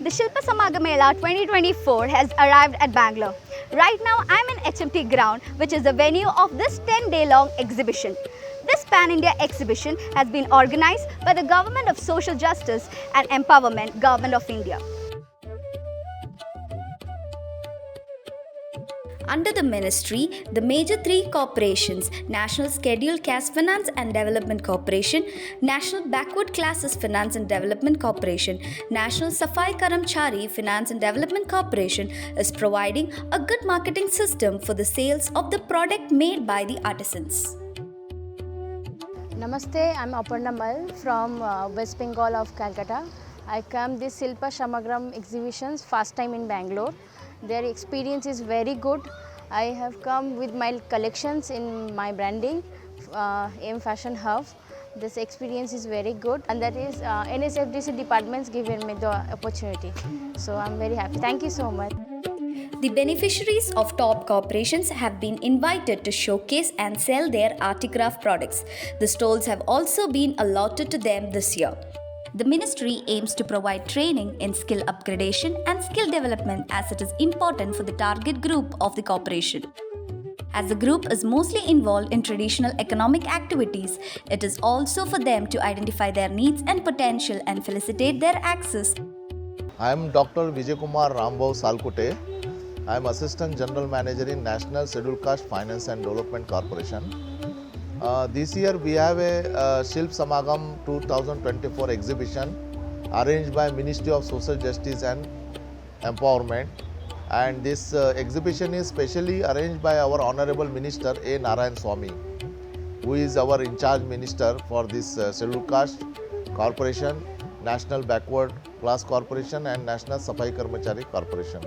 The SHILP SAMAGAM MELA 2024 has arrived at Bangalore. Right now, I'm in HMT ground, which is the venue of this 10-day-long exhibition. This Pan-India exhibition has been organized by the Government of Social Justice and Empowerment, Government of India. Under the ministry, the major three corporations, National Scheduled Caste Finance and Development Corporation, National Backward Classes Finance and Development Corporation, National Safai Karamcharis Finance and Development Corporation is providing a good marketing system for the sales of the product made by the artisans. Namaste, I'm Aparna Mal from West Bengal of Calcutta. I come this Shilpa Samagam exhibitions first time in Bangalore. Their experience is very good. I have come with my collections in my branding, M Fashion Hub. This experience is very good, and that is NSFDC departments given me the opportunity. So I'm very happy. Thank you so much. The beneficiaries of top corporations have been invited to showcase and sell their articraft products. The stalls have also been allotted to them this year. The ministry aims to provide training in skill upgradation and skill development as it is important for the target group of the corporation. As the group is mostly involved in traditional economic activities, it is also for them to identify their needs and potential and facilitate their access. I am Dr. Vijay Kumar Rambhav Salkute. I am Assistant General Manager in National Scheduled Caste Finance and Development Corporation. This year we have a SHILP Samagam 2024 exhibition arranged by Ministry of Social Justice and Empowerment, and this exhibition is specially arranged by our Honorable Minister A. Narayan Swamy, who is our in charge minister for this Scheduled Caste Corporation, National Backward Class Corporation and National Safai Karamcharis Corporation.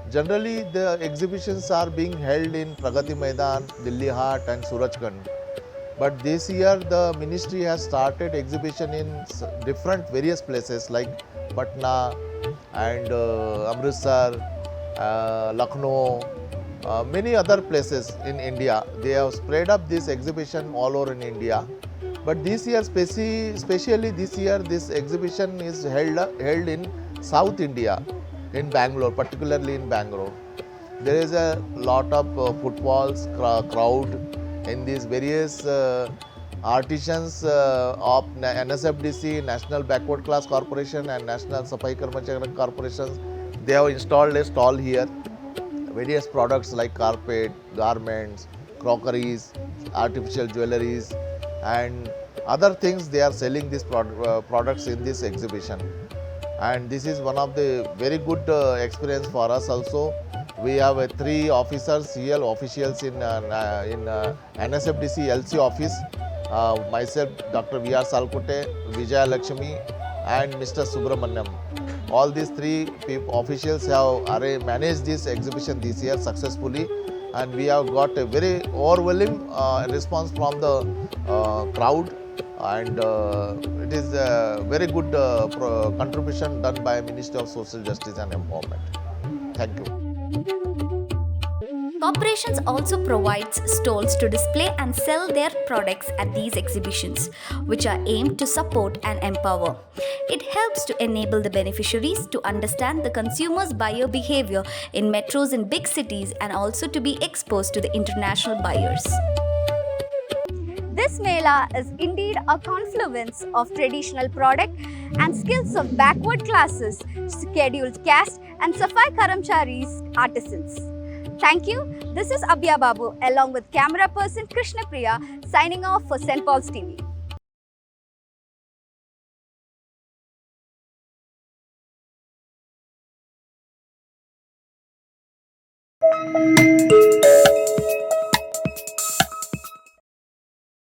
Generally the exhibitions are being held in Pragati Maidan, Delhi Hat and Surajganj. But this year the ministry has started exhibition in different various places like Patna and Amritsar, Lucknow, many other places in India. They have spread up this exhibition all over in India. But this year, especially this year, this exhibition is held in South India, in Bangalore, particularly in Bangalore. There is a lot of footfalls, crowd in these various artisans of NSFDC, National Backward Class Corporation and National Safai Karamcharis Corporations. They have installed a stall here. Various products like carpet, garments, crockeries, artificial jewelries and other things, they are selling these products in this exhibition. And this is one of the very good experience for us also. We have three officers here, officials in NSFDC LC office. Myself, Dr. V.R. Salkute, Vijaya Lakshmi and Mr. Subramanyam. All these three officials have managed this exhibition this year successfully, and we have got a very overwhelming response from the crowd, and it is a very good contribution done by Ministry of Social Justice and Empowerment. Thank you. Corporations also provides stalls to display and sell their products at these exhibitions, which are aimed to support and empower. It helps to enable the beneficiaries to understand the consumer's buyer behavior in metros in big cities and also to be exposed to the international buyers. This Mela is indeed a confluence of traditional product and skills of backward classes, scheduled caste and safai karamcharis artisans. Thank you. This is ABIYA BABU along with camera person KRISHNAPRIYA signing off for St. Paul's TV.